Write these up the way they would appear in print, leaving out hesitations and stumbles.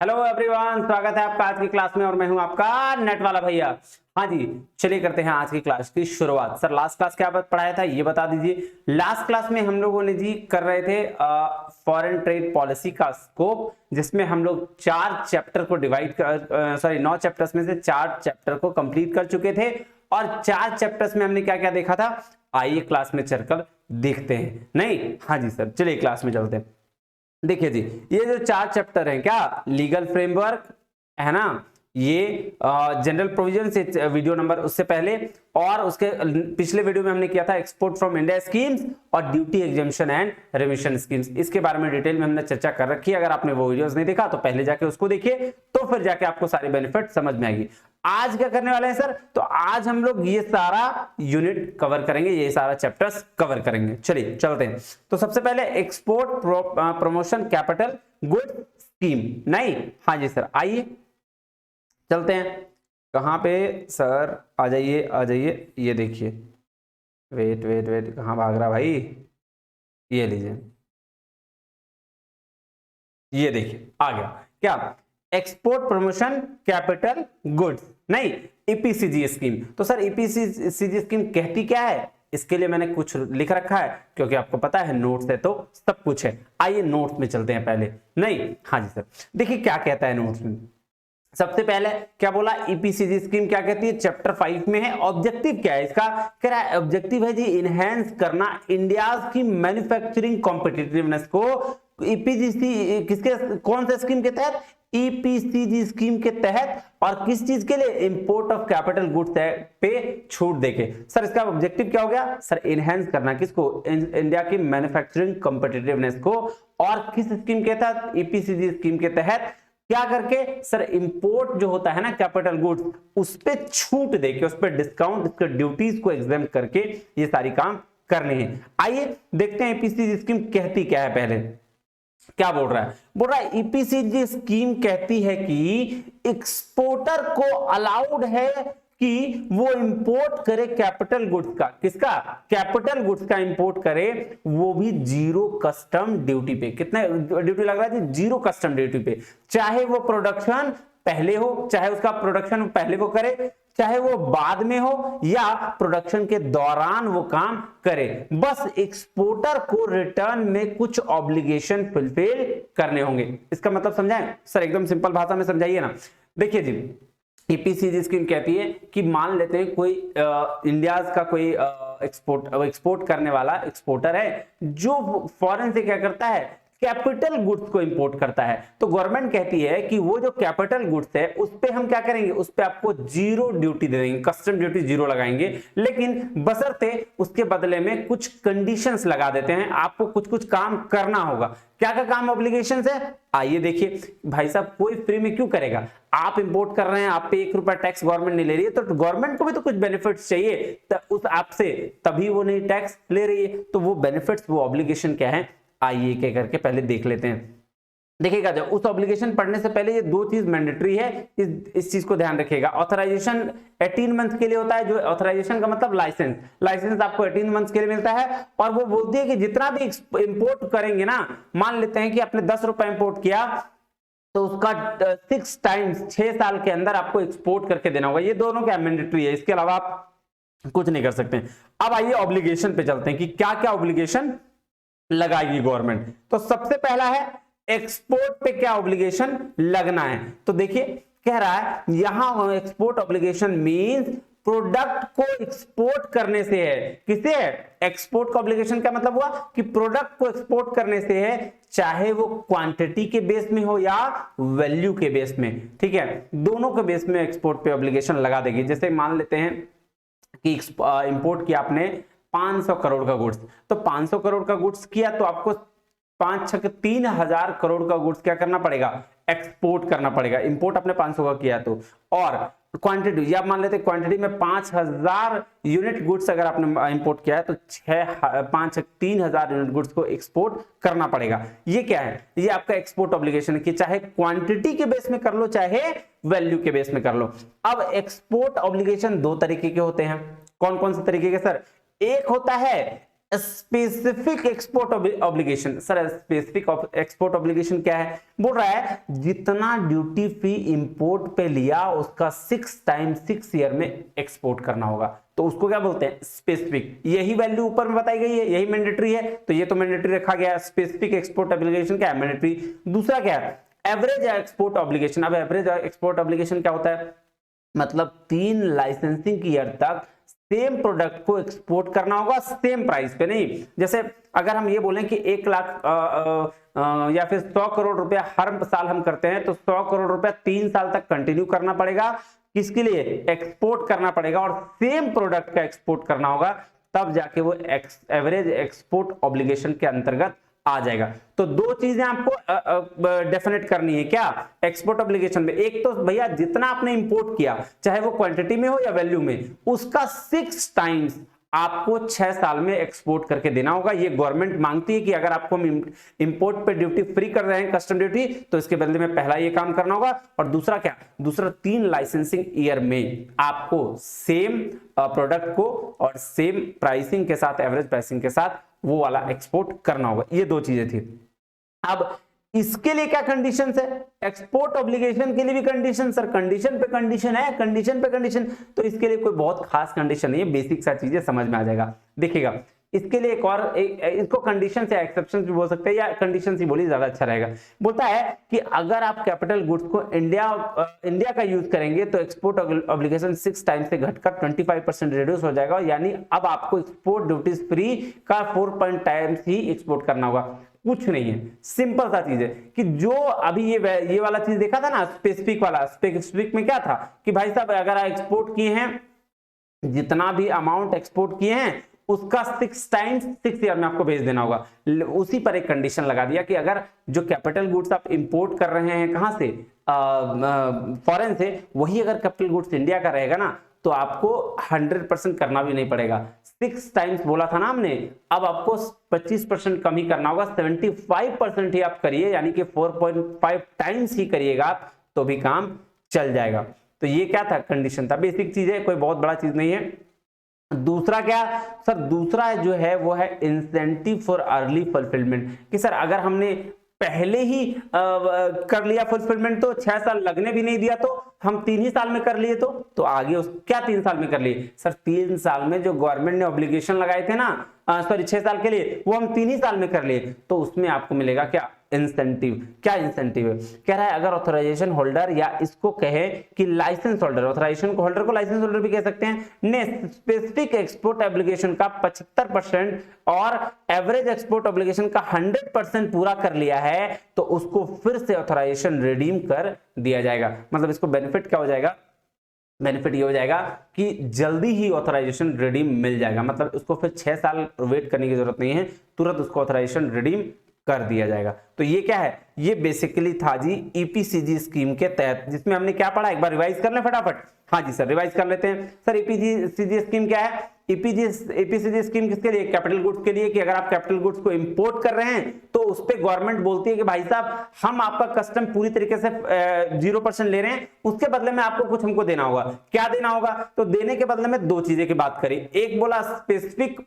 Hello everyone, स्वागत है आपका आज की क्लास में और मैं हूं आपका नेट वाला भैया। हाँ जी, चलिए करते हैं आज की क्लास की शुरुआत। सर लास्ट क्लास क्या पढ़ाया था ये बता दीजिए। लास्ट क्लास में हम लोगों ने जी कर रहे थे फॉरेन ट्रेड पॉलिसी का स्कोप, जिसमें हम लोग 4 चैप्टर को डिवाइड कर 9 चैप्टर्स में से 4 चैप्टर को कंप्लीट कर चुके थे और 4 चैप्टर्स में हमने क्या क्या देखा था, आइए क्लास में चलकर देखते हैं। नहीं, हाँ जी सर, चलिए क्लास में चलते हैं। देखिए जी, ये जो 4 चैप्टर हैं, क्या लीगल फ्रेमवर्क है ना, ये जनरल प्रोविजन से वीडियो नंबर उससे पहले और उसके पिछले वीडियो में हमने किया था एक्सपोर्ट फ्रॉम इंडिया स्कीम्स और duty exemption and remission schemes. इसके बारे में डिटेल में हमने चर्चा कर रखी है। अगर आपने वो वीडियोस नहीं देखा तो पहले जाके उसको देखिए, तो फिर जाके आपको सारे बेनिफिट समझ में आएगी। आज क्या करने वाले हैं सर, तो आज हम लोग ये सारा यूनिट कवर करेंगे, ये सारा चैप्टर्स कवर करेंगे। चलिए चलते हैं। तो सबसे पहले export promotion capital good scheme. नहीं, हाँ जी सर, आइए चलते हैं। कहां पे सर, आ जाइए आ जाइए, ये देखिए, वेट वेट वेट, कहां भाग रहा भाई, ये लीजिए, ये देखिए आ गया। क्या, एक्सपोर्ट प्रमोशन कैपिटल गुड्स, नहीं ईपीसीजी स्कीम। तो सर ईपीसीजी स्कीम कहती क्या है, इसके लिए मैंने कुछ लिख रखा है, क्योंकि आपको पता है नोट्स है तो सब कुछ है। आइए नोट्स में चलते हैं पहले। नहीं, हाँ जी सर, देखिए क्या कहता है नोट्स में। सबसे पहले क्या बोला, ईपीसीजी स्कीम क्या कहती है, चैप्टर 5 में है। ऑब्जेक्टिव क्या है इसका, कह रहा है ऑब्जेक्टिव है जी इनहेंस करना इंडिया की मैन्युफैक्चरिंग कॉम्पिटिटिवनेस को। ईपीजीसी किसके, कौन से स्कीम के तहत, ईपीसीजी स्कीम के तहत, और किस चीज के लिए, इंपोर्ट ऑफ कैपिटल गुड्स पे छूट देके। सर इसका ऑब्जेक्टिव क्या हो गया सर, इनहेंस करना किसको, इंडिया की मैन्युफैक्चरिंग कॉम्पिटिटिवनेस को। और किस स्कीम के तहत, ईपीसीजी स्कीम के तहत, क्या करके सर, इंपोर्ट जो होता है ना कैपिटल गुड्स, उस पे छूट देके, उस पे डिस्काउंट, उसके ड्यूटीज को एग्जाम करके ये सारी काम करने हैं। आइए देखते हैं ईपीसीजी स्कीम कहती क्या है। पहले क्या बोल रहा है, बोल रहा है ईपीसीजी स्कीम कहती है कि एक्सपोर्टर को अलाउड है कि वो इंपोर्ट करे कैपिटल गुड्स का, किसका, कैपिटल गुड्स का इंपोर्ट करे, वो भी जीरो कस्टम ड्यूटी पे। कितने ड्यूटी लग रहा है, जीरो कस्टम ड्यूटी पे। चाहे वो प्रोडक्शन पहले हो, चाहे उसका प्रोडक्शन पहले वो करे, चाहे वो बाद में हो, या प्रोडक्शन के दौरान वो काम करे, बस एक्सपोर्टर को रिटर्न में कुछ ऑब्लिगेशन फुलफिल करने होंगे। इसका मतलब समझाएं सर, एकदम सिंपल भाषा में समझाइए ना। देखिए जी, ईपीसीजी स्कीम कहती है कि मान लेते हैं कोई इंडिया का कोई एक्सपोर्ट करने वाला एक्सपोर्टर है, जो फॉरेन से क्या करता है, कैपिटल गुड्स को इंपोर्ट करता है। तो गवर्नमेंट कहती है कि वो जो कैपिटल गुड्स है उस पे हम क्या करेंगे, उस पे आपको जीरो ड्यूटी दे देंगे, कस्टम ड्यूटी जीरो लगाएंगे, लेकिन बशर्ते उसके बदले में कुछ कंडीशंस लगा देते हैं, आपको कुछ कुछ काम करना होगा। क्या क्या काम ऑब्लिगेशंस है, आइए देखिए। भाई साहब कोई फ्री में क्यों करेगा, आप इंपोर्ट कर रहे हैं, आप पे 1 रुपया टैक्स गवर्नमेंट नहीं ले रही है, तो गवर्नमेंट को भी तो कुछ बेनिफिट्स चाहिए उस आपसे, तभी वो नहीं टैक्स ले रही है। तो वो बेनिफिट्स, वो ऑब्लिगेशन क्या है, आइए क्या करके पहले देख लेते हैं। देखिएगा, जब उस ऑब्लिगेशन पढ़ने से पहले ये 2 चीज मैंडेटरी है, इस चीज को ध्यान रखिएगा। ऑथराइजेशन 18 मंथ के लिए होता है, जो ऑथराइजेशन का मतलब लाइसेंस आपको 18 मंथ के लिए मिलता है। और वो बोलती है कि जितना भी इंपोर्ट करेंगे ना, मान लेते हैं कि आपने 10 रुपए इंपोर्ट किया, तो उसका 6 टाइम्स 6 साल के अंदर आपको एक्सपोर्ट करके देना होगा। ये दोनों क्या मैंडेटरी है, इसके अलावा आप कुछ नहीं कर सकते। अब आइए ऑब्लिगेशन पे चलते हैं कि क्या क्या ऑब्लिगेशन लगाएगी गवर्नमेंट। तो सबसे पहला है एक्सपोर्ट पे क्या ऑब्लिगेशन लगना है। तो देखिए कह रहा है यहां एक्सपोर्ट ऑब्लिगेशन मींस प्रोडक्ट को एक्सपोर्ट करने से है। किसे है, एक्सपोर्ट का ऑब्लिगेशन का मतलब हुआ कि प्रोडक्ट को एक्सपोर्ट करने से है, चाहे वो क्वांटिटी के बेस में हो या वैल्यू के बेस में। ठीक है, दोनों के बेस में एक्सपोर्ट पे ऑब्लिगेशन लगा देगी। जैसे मान लेते हैं कि इंपोर्ट किया आपने 500 करोड़ का गुड्स, तो 500 करोड़ का गुड्स किया तो आपको 5 6 3000 करोड़ का गुड्स क्या करना पड़ेगा, एक्सपोर्ट करना पड़ेगा। इंपोर्ट आपने 500 का किया तो, और क्वांटिटी या मान लेते क्वांटिटी में 5000 यूनिट गुड्स अगर आपने इंपोर्ट किया है तो 3000 यूनिट गुड्स को एक्सपोर्ट करना पड़ेगा। ये क्या है, ये आपका एक्सपोर्ट ऑब्लिगेशन है कि चाहे क्वांटिटी के बेस में कर लो, चाहे वैल्यू के बेस में कर लो। अब एक्सपोर्ट ऑब्लिगेशन 2 तरीके के होते हैं। कौन कौन से तरीके के सर, एक होता है specific export obligation. Sir specific export obligation क्या है? बोल रहा है जितना ड्यूटी फ्री इंपोर्ट पे लिया उसका 6 टाइम्स 6 ईयर में एक्सपोर्ट करना होगा, तो उसको क्या बोलते हैं? स्पेसिफिक। यही वैल्यू ऊपर में बताई गई है, यही मैंडेटरी है, तो ये तो मैंडेटरी रखा गया। स्पेसिफिक एक्सपोर्ट ऑब्लिगेशन क्या है? मैंडेटरी। दूसरा क्या है? Average export obligation. अब एवरेज एक्सपोर्ट ऑब्लिगेशन क्या होता है? मतलब 3 लाइसेंसिंग ईयर तक सेम प्रोडक्ट को एक्सपोर्ट करना होगा सेम प्राइस पे। नहीं, जैसे अगर हम ये बोलें कि 1 लाख या फिर 100 करोड़ रुपया हर साल हम करते हैं, तो 100 करोड़ रुपया 3 साल तक कंटिन्यू करना पड़ेगा। किसके लिए? एक्सपोर्ट करना पड़ेगा, और सेम प्रोडक्ट का एक्सपोर्ट करना होगा, तब जाके वो एवरेज एक्सपोर्ट ऑब्लिगेशन के अंतर्गत आ जाएगा। तो दो चीजें आपको डेफिनेट करनी है क्या एक्सपोर्ट ऑब्लिगेशन में? एक तो भैया जितना आपने इंपोर्ट किया, चाहे वो क्वांटिटी में हो या वैल्यू में, उसका 6 टाइम्स आपको 6 साल में एक्सपोर्ट करके देना होगा। ये गवर्नमेंट मांगती है कि अगर आपको हम इंपोर्ट पे ड्यूटी फ्री कर रहे हैं, कस्टम ड्यूटी, तो इसके बदले में पहला ये काम करना होगा। और दूसरा क्या? दूसरा 3 लाइसेंसिंग ईयर में आपको सेम प्रोडक्ट को और सेम प्राइसिंग के साथ, एवरेज प्राइसिंग के साथ वो वाला एक्सपोर्ट करना होगा। ये दो चीजें थी। अब इसके लिए क्या कंडीशंस है? एक्सपोर्ट ऑब्लिगेशन के लिए भी कंडीशन। सर कंडीशन पे कंडीशन है, कंडीशन पे कंडीशन, तो इसके लिए कोई बहुत खास कंडीशन नहीं है, बेसिक सा चीजें समझ में आ जाएगा। देखिएगा इसके लिए एक और इसको कंडीशन या एक्सेप्शन भी बोल सकते हैं, या कंडीशन ही बोली ज्यादा अच्छा रहेगा। बोलता है कि अगर आप कैपिटल गुड्स को इंडिया का यूज करेंगे तो एक्सपोर्ट ऑब्लिगेशन 6 टाइम्स से घटकर 25% रिड्यूस हो जाएगा, यानी अब आपको एक्सपोर्ट ड्यूटीज फ्री का 4 टाइम्स ही एक्सपोर्ट करना होगा। कुछ नहीं है, सिंपल सा चीज है कि जो अभी ये वाला चीज देखा था ना स्पेसिफिक वाला, स्पेसिफिक में क्या था कि भाई साहब अगर आप एक्सपोर्ट किए हैं, जितना भी अमाउंट एक्सपोर्ट किए हैं उसका 6 टाइम्स 6 ईयर में आपको भेज देना होगा। उसी पर एक कंडीशन लगा दिया कि अगर जो कैपिटल गुड्स आप इंपोर्ट कर रहे हैं कहां से, फॉरेन से, वही अगर कैपिटल गुड्स इंडिया का रहेगा ना, तो आपको 100% करना भी नहीं पड़ेगा। 6 टाइम्स बोला था ना हमने, अब आपको 25% कम ही करना होगा, 75% ही आप करिए, यानी कि 4.5 टाइम्स ही करिएगा आप, तो भी काम चल जाएगा। तो ये क्या था? कंडीशन था, बेसिक चीज है, कोई बहुत बड़ा चीज नहीं है। दूसरा क्या सर? दूसरा जो है वो है इंसेंटिव फॉर अर्ली फुलफिलमेंट, कि सर अगर हमने पहले ही कर लिया फुलफिलमेंट तो 6 साल लगने भी नहीं दिया, तो हम 3 ही साल में कर लिए, तो आगे क्या 3 साल में कर लिए? सर 3 साल में जो गवर्नमेंट ने ऑब्लिगेशन लगाए थे ना, सॉरी 6 साल के लिए, वो हम 3 ही साल में कर लिए, तो उसमें आपको मिलेगा क्या? इंसेंटिव। क्या इंसेंटिव है? कह रहा है अगर ऑथराइजेशन होल्डर, या इसको कहे कि लाइसेंस होल्डर, ऑथराइजेशन को होल्डर को लाइसेंस होल्डर भी कह सकते हैं, ने स्पेसिफिक एक्सपोर्ट ऑब्लिगेशन का 75% और एवरेज एक्सपोर्ट ऑब्लिगेशन का 100% पूरा कर लिया है, तो उसको फिर से ऑथराइजेशन रिडीम कर दिया जाएगा। मतलब इसको बेनिफिट क्या हो जाएगा? बेनिफिट ये हो जाएगा कि जल्दी ही ऑथराइजेशन रिडीम मिल जाएगा, मतलब उसको फिर 6 साल वेट करने की जरूरत नहीं है, तुरंत उसको ऑथराइजेशन रिडीम कर दिया जाएगा। तो ये क्या है? ये बेसिकली था जी ईपीसीजी स्कीम के तहत, जिसमें हमने क्या पढ़ा, एक बार रिवाइज कर लें फटाफट। हाँ जी सर, रिवाइज कर लेते हैं। सर ईपीसीजी स्कीम क्या है? ईपीसीजी स्कीम किसके लिए? कैपिटल गुड्स के लिए, कि अगर आप कैपिटल गुड्स को इंपोर्ट कर रहे हैं तो उस पे गवर्नमेंट बोलती है कि भाई साहब हम आपका कस्टम पूरी तरीके से 0% ले रहे हैं, उसके बदले में आपको कुछ हमको देना होगा। क्या देना होगा? तो देने के बदले में दो चीजें की बात करी, एक बोला स्पेसिफिक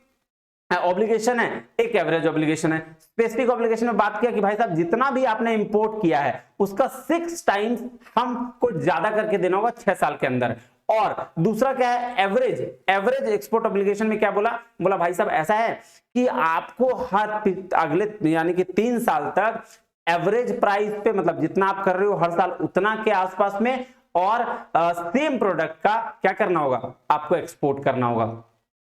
ऑब्लिगेशन है, एक एवरेज ऑब्लिगेशन है। स्पेसिफिक ऑब्लिगेशन में बात किया कि भाई साहब जितना भी आपने इंपोर्ट किया है उसका 6 टाइम्स हमको ज्यादा करके देना होगा 6 साल के अंदर। और दूसरा क्या है? एवरेज एक्सपोर्ट ऑब्लिगेशन में क्या बोला भाई साहब ऐसा है कि आपको हर अगले यानी कि 3 साल तक एवरेज प्राइस पे, मतलब जितना आप कर रहे हो हर साल उतना के आसपास में, और सेम प्रोडक्ट का क्या करना होगा? आपको एक्सपोर्ट करना होगा,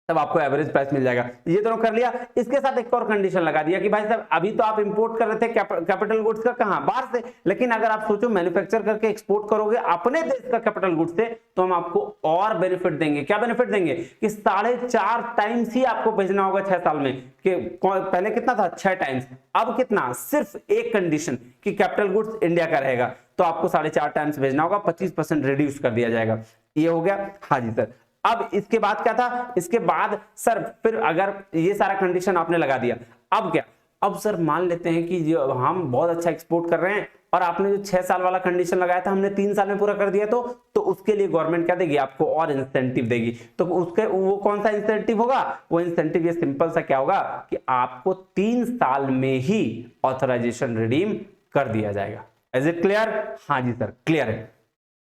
तब आपको एवरेज प्राइस मिल जाएगा। ये दोनों कर लिया। इसके साथ एक और कंडीशन लगा दिया कि भाई साहब अभी तो आप इंपोर्ट कर रहे थे कैपिटल गुड्स का, कहां? बाहर से, लेकिन अगर आप सोचो मैन्युफैक्चर करके एक्सपोर्ट करोगे अपने देश का कैपिटल गुड्स से, तो हम आपको और बेनिफिट देंगे। क्या बेनिफिट देंगे? कि 4.5 टाइम्स ही आपको भेजना होगा 6 साल में, कि पहले कितना था? 6 टाइम्स, अब कितना? सिर्फ एक कंडीशन कि कैपिटल गुड्स इंडिया का रहेगा, तो आपको 4.5 टाइम्स भेजना होगा, 25% रिड्यूस कर दिया जाएगा। ये हो गया। हाँ जी सर। अब इसके बाद क्या था? इसके बाद सर फिर अगर ये सारा कंडीशन आपने लगा दिया, अब क्या? अब सर मान लेते हैं कि जो हम बहुत अच्छा एक्सपोर्ट कर रहे हैं और आपने जो 6 साल वाला कंडीशन लगाया था हमने 3 साल में पूरा कर दिया, तो उसके लिए गवर्नमेंट क्या देगी, आपको और इंसेंटिव देगी। तो उसके वो कौन सा इंसेंटिव होगा, वो इंसेंटिव ये सिंपल सा क्या होगा कि आपको 3 साल में ही ऑथराइजेशन रिडीम कर दिया जाएगा। Is it clear? हाँ जी सर क्लियर है।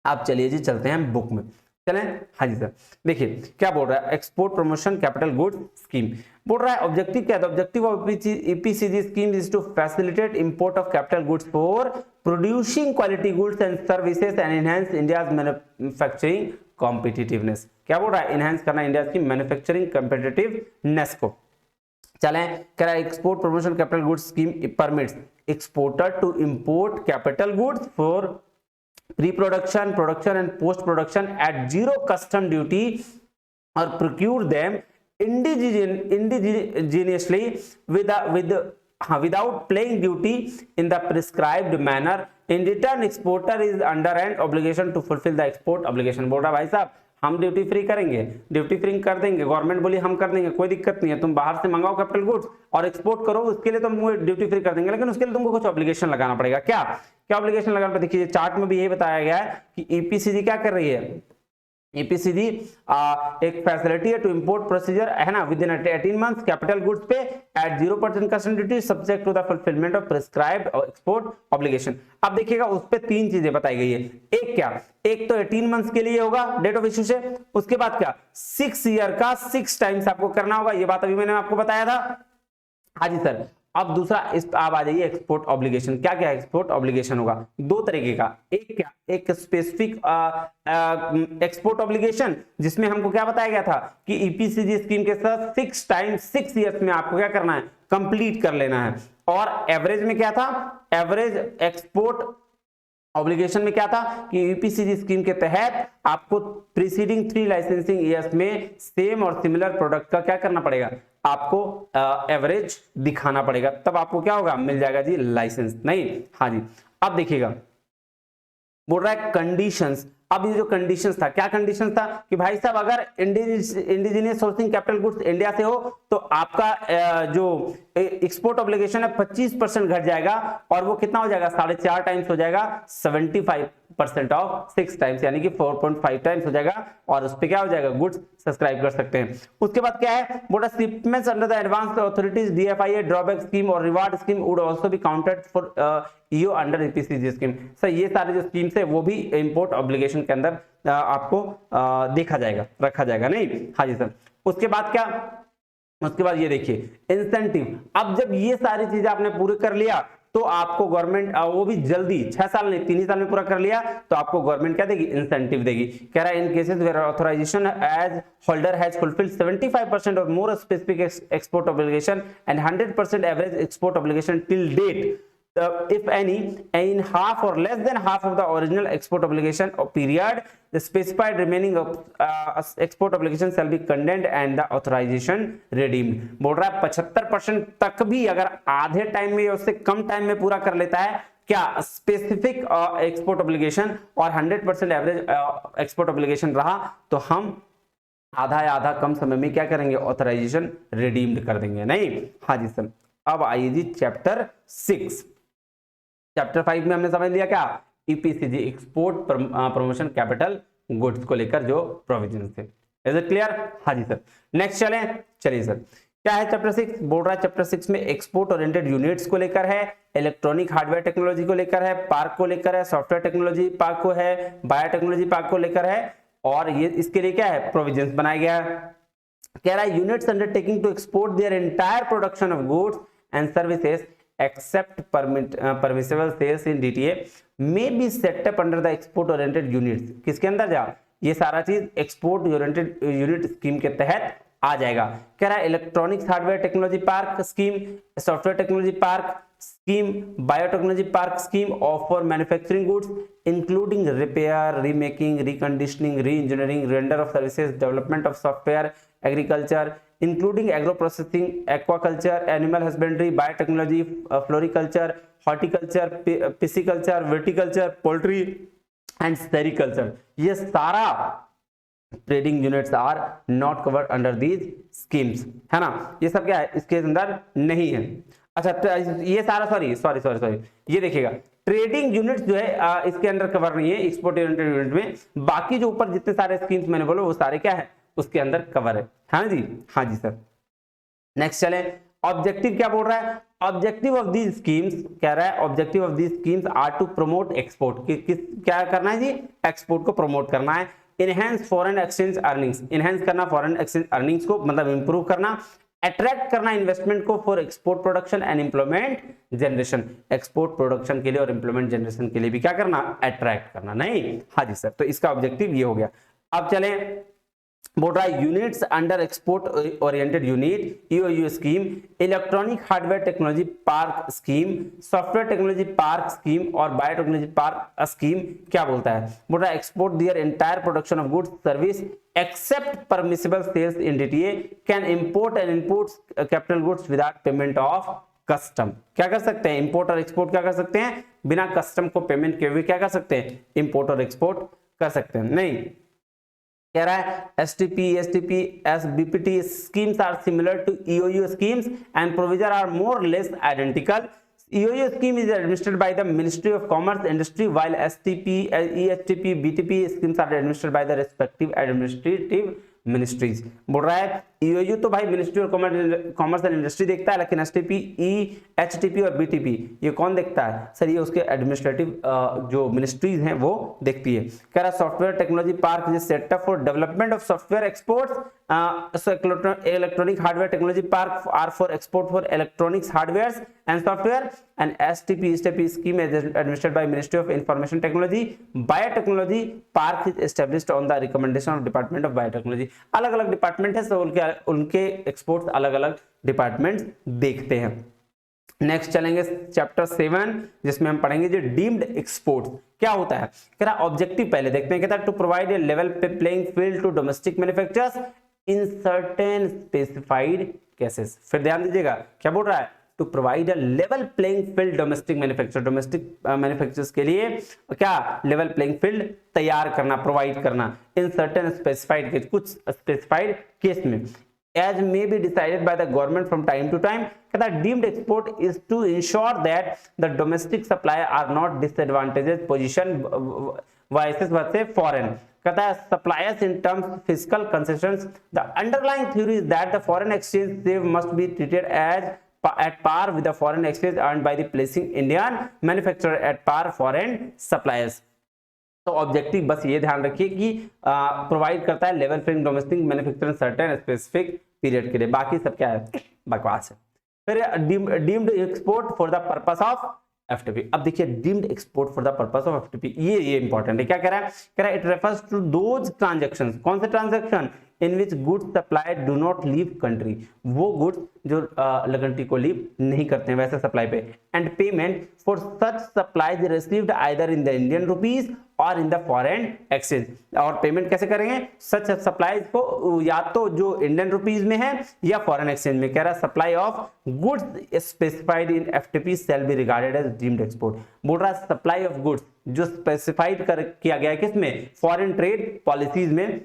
आप चलिए जी चलते हैं बुक में, चलें। हाँ जी सर, देखिए क्या बोल रहा है, export promotion capital goods scheme बोल रहा है। ऑब्जेक्टिव क्या है, objective of EPCG scheme is to facilitate import of capital goods for producing quality goods and services and enhance India's manufacturing competitiveness. क्या बोल रहा है, एनहांस करना इंडिया की मैन्युफैक्चरिंग कॉम्पिटिटिवनेस को। चलें, कह रहा है export promotion capital goods scheme permits exporter to import capital goods for pre-production, production and post-production at zero custom duty or procure them indigenously without paying duty in the prescribed manner. In return, exporter is under an obligation to fulfill the export obligation. बोल रहा भाई साहब हम duty free करेंगे, duty free कर देंगे, government बोली हम कर देंगे, कोई दिक्कत नहीं है, तुम बाहर से मंगाओ कैपिटल गुड्स और एक्सपोर्ट करो, उसके लिए तुमको ड्यूटी फ्री कर देंगे, लेकिन उसके लिए तुमको कुछ ऑब्लिगेशन लगाना पड़ेगा। क्या क्या ऑब्लिगेशन लगाना पड़ेगा, देखिए चार्ट में भी यही बताया गया है कि ईपीसीजी क्या कर रही है, ईपीसीजी एक फैसिलिटी है टू इंपोर्ट प्रोसीजर है ना within 18 months capital goods पे at 0% custom duty subject to the fulfilment of prescribed export obligation. अब देखिएगा उस पे 3 चीजें बताई गई है। एक क्या, एक तो 18 मंथ्स के लिए होगा डेट ऑफ इश्यू से, उसके बाद क्या 6 ईयर का 6 टाइम्स आपको करना होगा, ये बात अभी मैंने आपको बताया था। हाँ जी सर। अब दूसरा इस आप आ जाइए एक्सपोर्ट ऑब्लिगेशन। क्या क्या एक्सपोर्ट ऑब्लिगेशन होगा, 2 तरीके का। एक क्या, एक स्पेसिफिक एक्सपोर्ट ऑब्लिगेशन जिसमें हमको क्या बताया गया था कि ईपीसीजी स्कीम के साथ 6 टाइम्स 6 ईयर्स में आपको क्या करना है, कंप्लीट कर लेना है। और एवरेज में क्या था, एवरेज एक्सपोर्ट ऑब्लिगेशन में क्या था कि ईपीसीजी स्कीम के तहत आपको प्रीसीडिंग 3 लाइसेंसिंग ईयर्स में सेम और सिमिलर प्रोडक्ट का क्या करना पड़ेगा, आपको एवरेज दिखाना पड़ेगा, तब आपको क्या होगा, मिल जाएगा जी लाइसेंस। नहीं, हाँ जी। अब देखिएगा बोल रहा है कंडीशंस। अब ये जो कंडीशंस था, क्या कंडीशंस था कि भाई साहब अगर indigenous sourcing capital goods India से हो तो आपका जो एक्सपोर्ट ऑब्लिगेशन है 25% घट जाएगा और वो कितना हो जाएगा, 4.5 टाइम्स हो जाएगा, 75% ऑफ 6 टाइम्स यानी कि 4.5 टाइम्स हो जाएगा और उस पर क्या हो जाएगा, गुड्स सब्सक्राइब कर सकते हैं। उसके बाद क्या है, बोला shipments under the advance authorities DFIA drawback scheme और reward scheme would also be counted for EO under EPCG scheme. Sir ये सारे जो स्कीम्स है वो भी इंपोर्ट ऑब्लिगेशन के अंदर आपको देखा जाएगा, रखा जाएगा। नहीं, हाँ जी सर। उसके बाद क्या, उसके बाद ये देखिए इंसेंटिव। अब जब ये सारी चीजें आपने पूरी कर लिया तो आपको गवर्नमेंट वो भी जल्दी 6 साल नहीं 3 ही साल में पूरा कर लिया तो आपको गवर्नमेंट क्या देगी, इंसेंटिव देगी। कह रहा है in cases where authorisation as holder has fulfilled 75% or more specific export obligation and 100% average export obligation till date if any in half or less than half of the original export obligation or period, the specified remaining export obligation shall be condemned and the authorization redeemed। बोल रहा है 75% तक भी अगर आधे time में या उससे कम टाइम में पूरा कर लेता है क्या स्पेसिफिक एक्सपोर्ट ऑब्लिगेशन और 100% एवरेज एक्सपोर्ट ऑब्लिगेशन रहा तो हम आधा या आधा कम समय में क्या करेंगे, ऑथराइजेशन रिडीम्ड कर देंगे। नहीं, हाँ जी सर। अब आइए जी चैप्टर 6। चैप्टर 5 में हमने समझ लिया क्या, EPCG export promotion capital goods को लेकर जो प्रोविजन थे। Is it clear? हाँ जी सर। नेक्स्ट चलिए सर क्या है चैप्टर 6। बोल रहा है चैप्टर 6 में एक्सपोर्ट ओरिएंटेड यूनिट्स को लेकर है, इलेक्ट्रॉनिक हार्डवेयर टेक्नोलॉजी को लेकर है, पार्क को लेकर है, सॉफ्टवेयर टेक्नोलॉजी पार्क को है, बायोटेक्नोलॉजी पार्क को लेकर है और ये इसके लिए क्या है, प्रोविजंस बनाया गया है। कह रहा है units undertaking to export their entire production of goods and services except permissible sales in DTA may be set up under the export oriented units। किसके अंदर जा, ये सारा चीज एक्सपोर्ट ओरिएंटेड यूनिट स्कीम के तहत आ जाएगा। कह रहा है electronics hardware technology park scheme, software technology park scheme, biotechnology park scheme offer manufacturing goods including repair, remaking, reconditioning, री engineering, render of services, development of software, agriculture including agro processing, aquaculture, animal husbandry, biotechnology, floriculture, horticulture, pisciculture, viticulture, poultry and sericulture। ये सारा trading units are not covered under these schemes, है ना। ये सब क्या है, इसके अंदर नहीं है। अच्छा ये सारा सॉरी ये देखिएगा ट्रेडिंग यूनिट जो है इसके अंदर कवर नहीं है एक्सपोर्ट ओरिएंटेड यूनिट में। बाकी जो ऊपर जितने सारे स्कीम्स मैंने बोले वो सारे क्या है उसके अंदर कवर है। हाँ जी सर। नेक्स्ट चले, ऑब्जेक्टिव क्या बोल रहा है, ऑब्जेक्टिव ऑफ दीज स्कीम्स कह रहा है objective of these schemes are to promote export, किस क्या करना है जी, एक्सपोर्ट को प्रमोट करना है। Enhance foreign exchange earnings, enhance करना फॉरेन एक्सचेंज अर्निंग्स को मतलब इंप्रूव करना। अट्रैक्ट करना इन्वेस्टमेंट को for export production and employment generation, export production के लिए और एम्प्लॉयमेंट जनरेशन के लिए भी क्या करना, अट्रैक्ट करना। नहीं, हाँ जी सर, तो इसका ऑब्जेक्टिव ये हो गया। अब चले, बोल रहा है units under export oriented unit EOU scheme, electronic hardware technology park scheme, software technology park scheme और बायोटेक्नोलॉजी पार्क स्कीम क्या बोलता है, बोल रहा है export their entire production of goods service except permissible sales in DTA, can import and input capital goods without payment of custom. क्या कर सकते हैं, इंपोर्ट और एक्सपोर्ट क्या कर सकते हैं, बिना कस्टम को पेमेंट किए हुए क्या कर सकते हैं, इंपोर्ट और एक्सपोर्ट कर सकते हैं। नहीं, कह रहा है STP, STP, SBPT schemes are similar to EOU schemes and provisions are more or less identical. EOU scheme is administered by the Ministry of Commerce Industry while STP, ESTP, BTP schemes are administered by the respective administrative ministries. बोल रहा है EOU तो भाई ministry और commerce and industry देखता है, लेकिन STP, HTP और बीटीपी ये कौन देखता है सर, ये उसके एडमिनिस्ट्रेटिव जो मिनिस्ट्रीज हैं वो देखती है। कह रहा software technology park is set up for development of software exports, electronic hardware technology park are for export for electronics hardware and software and STP scheme is administered by Ministry of Information Technology. Biotechnology Park is established on the recommendation of Department of Biotechnology. अलग अलग department है, तो उनके exports अलग अलग departments देखते हैं। Next चलेंगे चैप्टर 7 जिसमें हम पढ़ेंगे जो डीम्ड एक्सपोर्ट क्या होता है। कह रहा ऑब्जेक्टिव पहले देखते हैं, कहता है to provide a level playing field to domestic manufacturers in certain specified cases. फिर ध्यान दीजिएगा क्या बोल रहा है, to provide a level playing field domestic manufacture, domestic manufacturers के लिए क्या लेवल प्लेइंग फील्ड तैयार करना, प्रोवाइड करना इन सर्टेन स्पेसिफाइड केस, कुछ स्पेसिफाइड केस में, as may be decided by the government from time to time. कहता है deemed export is to ensure that the domestic supplier are not disadvantaged position versus foreign. कहता है suppliers in terms of fiscal concessions. The underlying theory is that the foreign exchange save must be treated as at par with the foreign exchange earned by the placing Indian manufacturer at par foreign suppliers. तो objective बस ये ध्यान रखिए कि provide करता है level playing domestic manufacturing certain specific period के लिए, बाकी सब क्या है बकवास है। फिर deemed export for the purpose of FTP। अब देखिए deemed export for the purpose of FTP ये इंपॉर्टेंट है। क्या कह रहा है, कह रहा है it refers to those transactions, कौन से transaction, in which goods supplied do not leave country, वो गुड्स जो कंट्री को लीव नहीं करते हैं वैसे सप्लाई पे, and payment for such supplies received either in the Indian rupees और इन द फॉरेन एक्सचेंज। और पेमेंट कैसे करेंगे, सच सप्लाईज को या तो जो इंडियन रुपीज में है या फॉरेन एक्सचेंज में। कह रहा है supply of goods specified in FTP shall be regarded as deemed export. बोल रहा है सप्लाई ऑफ गुड्स जो स्पेसिफाइड किया गया है किसमें, फॉरेन ट्रेड पॉलिसीज में,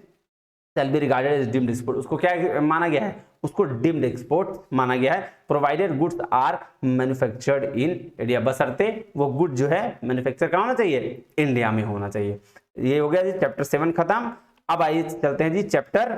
shall be regarded as deemed export, उसको क्या माना गया है, उसको डीम्ड एक्सपोर्ट माना गया है। Provided goods are manufactured in India, बशर्ते वो गुड जो है मैन्युफैक्चर कहाँ होना चाहिए, इंडिया में होना चाहिए। ये हो गया जी चैप्टर 7 खत्म। अब आइए चलते हैं जी चैप्टर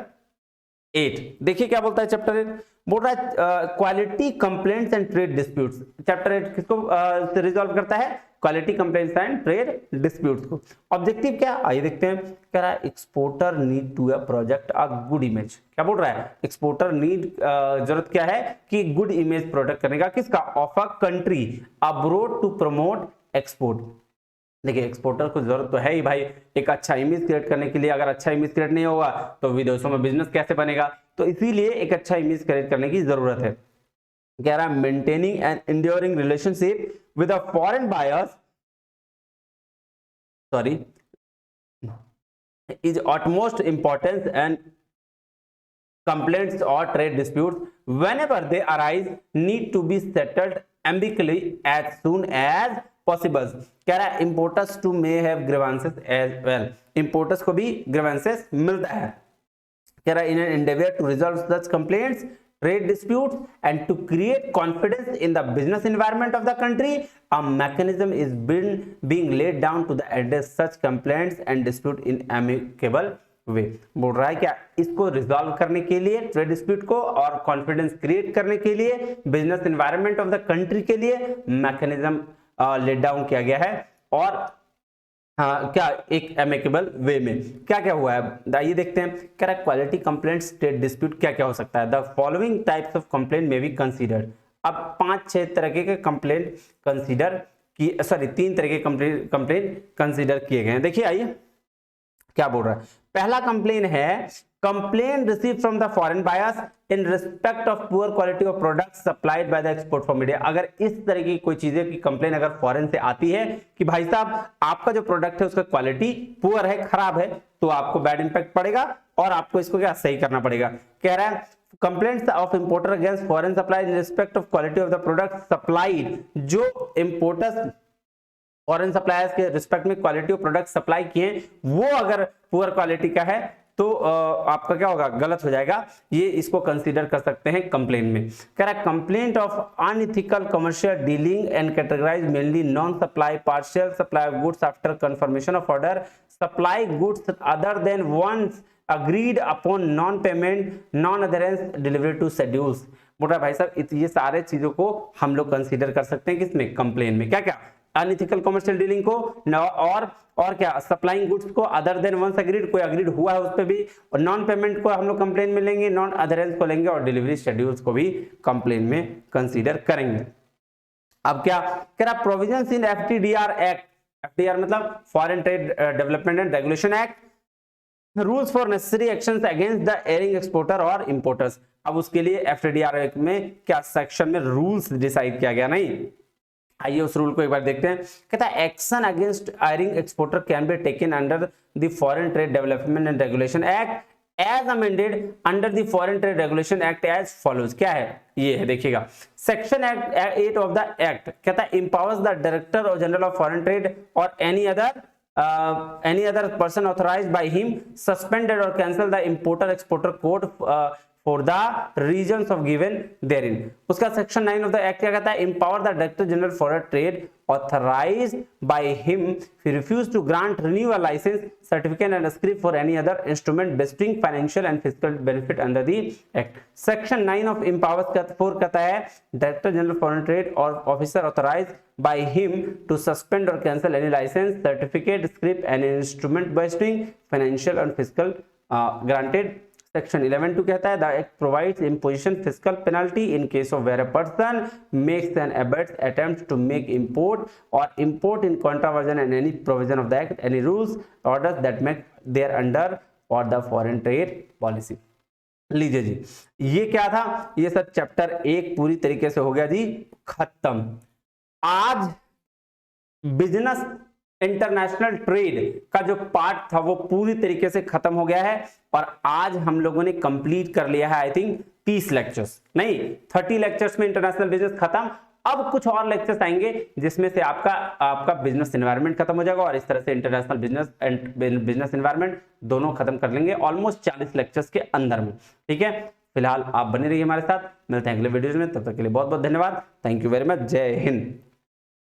8। देखिए क्या बोलता है चैप्टर 8, बोल रहा है quality complaints and trade disputes. Chapter 8 किसको रिजॉल्व करता है, quality complaints and trade disputes को। ऑब्जेक्टिव क्या, आइए देखते हैं। कह रहा है exporter need to project a good image. क्या बोल रहा है, एक्सपोर्टर नीड जरूरत क्या है कि गुड इमेज प्रोडक्ट करने का, किसका, of a country abroad to promote export. देखिए एक्सपोर्टर को जरूरत तो है ही भाई एक अच्छा इमेज क्रिएट करने के लिए, अगर अच्छा इमेज क्रिएट नहीं होगा तो विदेशों में बिजनेस कैसे बनेगा, तो इसीलिए एक अच्छा इमेज क्रिएट करने की जरूरत है। कह रहा है maintaining and enduring relationship with a foreign buyers is utmost importance, and complaints or trade disputes whenever they arise need to be settled amicably as soon as possible. कह रहा है importers too may have grievances as well, importers को भी grievances मिलता है। कह रहा है in an endeavor to resolve such complaints trade disputes and to create confidence in the business environment of the country, a mechanism is being laid down to address such complaints and dispute in amicable way। बोल रहा है क्या, इसको resolve करने के लिए trade dispute को और कॉन्फिडेंस क्रिएट करने के लिए business environment of the country के लिए मैकेनिज्म लेट डाउन किया गया है। और क्या एक एमिकेबल वे में क्या क्या हुआ है आइए देखते हैं। कह रहा है क्वालिटी कंप्लेंट स्टेट डिस्प्यूट क्या क्या हो सकता है। The following types of complaint में बी कंसीडर्ड। अब 5-6 तरह के कंप्लेंट कंसीडर की, सॉरी 3 तरह के कंप्लेंट कंसीडर किए गए हैं। देखिए आइए क्या बोल रहा है। पहला कंप्लेन है complain receive from the foreign buyers in respect of poor quality of products supplied by the export from India. अगर इस तरह की कोई चीजें की कंप्लेन अगर फॉरेन से आती है कि भाई साहब आपका जो प्रोडक्ट है उसका क्वालिटी पुअर है, खराब है, तो आपको बैड इंपैक्ट पड़ेगा और आपको इसको क्या सही करना पड़ेगा। कह रहा है complaints of importer against foreign supply in respect of quality of the product supplied. जो इंपोर्टर्स फॉरेन सप्लायर्स के रिस्पेक्ट में क्वालिटी ऑफ प्रोडक्ट सप्लाई किए वो अगर पुअर क्वालिटी का है तो आपका क्या होगा, गलत हो जाएगा। ये इसको कंसीडर कर सकते हैं कंप्लेन में। कह रहा है complaint of unethical commercial dealing and categorize mainly non supply partial supply of goods after confirmation of order supply goods other than once agreed upon non payment non adherence delivery to schedules. बोल रहा है भाई साहब ये सारे चीजों को हम लोग कंसीडर कर सकते हैं किसमें, कंप्लेन में। क्या क्या, अनइथिकल कमर्शियल डीलिंग को और क्या सप्लाइंग गुड्स को अदर देन वंस अग्रीड, कोई अग्रीड हुआ है उस पे भी, और नॉन पेमेंट को हम लोग कंप्लेन में लेंगे, नॉन अधेरेंस को लेंगे और डिलीवरी शेड्यूल्स को भी कंप्लेन में कंसीडर करेंगे। अब क्या कह रहा, प्रोविजंस इन एफटीडीआर एक्ट, एफटीडीआर मतलब foreign trade development and regulation act, rules for necessary actions against the erring exporter और इंपोर्टर्स। अब उसके लिए एफटीडीआर एक्ट में क्या सेक्शन में रूल्स डिसाइड किया गया, नहीं आइए उस रूल को एक बार देखते हैं। कहता है action against erring exporter can be taken under the foreign trade development and regulation act as amended under the foreign trade regulation act as follows. क्या है ये है, देखिएगा सेक्शन 8 ऑफ द एक्ट कहता है एम्पावर्स द डायरेक्टर और general of foreign trade और any other person authorized by him suspended or cancel the importer exporter code for the regions of given therein। उसका सेक्शन 9 ऑफ द एक्ट क्या कहता है, empower the director general for a trade authorized by him if he refuse to grant renewal license certificate and script for any other instrument bestowing financial and fiscal benefit under the act। Section 9 of empowers 4 कहता है director general foreign trade or officer authorized by him to suspend or cancel any license certificate script and instrument bestowing financial and fiscal granted। Section 11(2) कहता है the act provides imposition fiscal penalty in case of where a person makes and abets attempt to make import or import in contravention and any provision of the act any rules orders that make there under or the foreign trade policy. लीजिए जी, ये क्या था, ये सब chapter 1 पूरी तरीके से हो गया जी खत्म। आज बिजनेस इंटरनेशनल ट्रेड का जो पार्ट था वो पूरी तरीके से खत्म हो गया है और आज हम लोगों ने कंप्लीट कर लिया है आई थिंक 30 लेक्चर्स, नहीं 30 लेक्चर्स में इंटरनेशनल बिजनेस खत्म। अब कुछ और लेक्चर्स आएंगे जिसमें से आपका बिजनेस एनवायरनमेंट खत्म हो जाएगा और इस तरह से international business and business environment दोनों खत्म कर लेंगे ऑलमोस्ट 40 लेक्चर्स के अंदर में। ठीक है, फिलहाल आप बने रहिए हमारे साथ, मिलते हैं अगले वीडियो में, तब तक के लिए बहुत बहुत धन्यवाद। थैंक यू वेरी मच, जय हिंद।